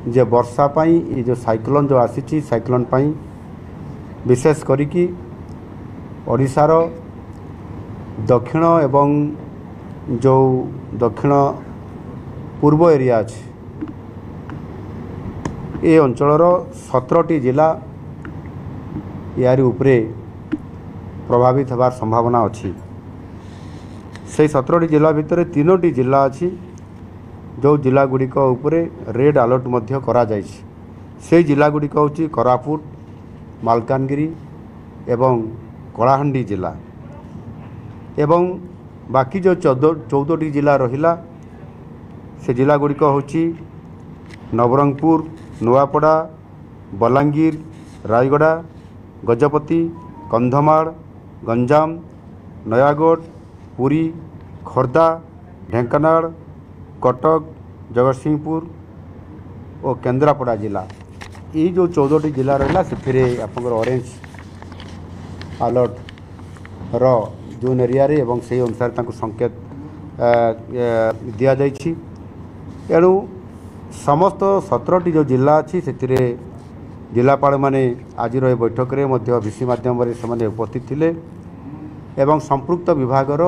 जे वर्षा पाई ये जो साइक्लोन जो आसी साइक्लोन पाई विशेष करिकी ओडिशार दक्षिण एवं जो दक्षिण पूर्व एरिया अच्छे ये अंचलर 17टी जिला यारी उपरे प्रभावित होवार संभावना अच्छी से 17टी जिला भितर 3टी जिला अच्छी जो जिला गुड़िक उपरे रेड अलर्ट मध्य करा जाइछि। से जिला गुड़िक होची कोरापुट मालकानगिरी एवं कलाहांडी जिला एवं बाकी जो 14टी जिला रहिला से जिला गुड़िक होची नवरंगपुर नुआपड़ा बलांगीर रायगड़ा गजपति कंधमाल गंजाम नयागढ़ पुरी खोर्धा ढेंकानाल कटक जगतसिंहपुर और केन्द्रापड़ा जिला ये जो 14टी जिला रहा से ऑरेंज अलर्ट रो जोन एरिया रे एवं से अनुसार संकेत दि जाइछि। एणु समस्त 17टी जो जिला अच्छी से जिलापाल माने आज बैठक में भिसी माध्यम से उपस्थित थिले एवं संपृक्त विभागर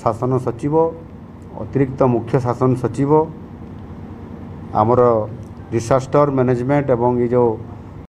शासन सचिव अतिरिक्त मुख्य शासन सचिव आमर डिसास्टर मैनेजमेंट एवं ये जो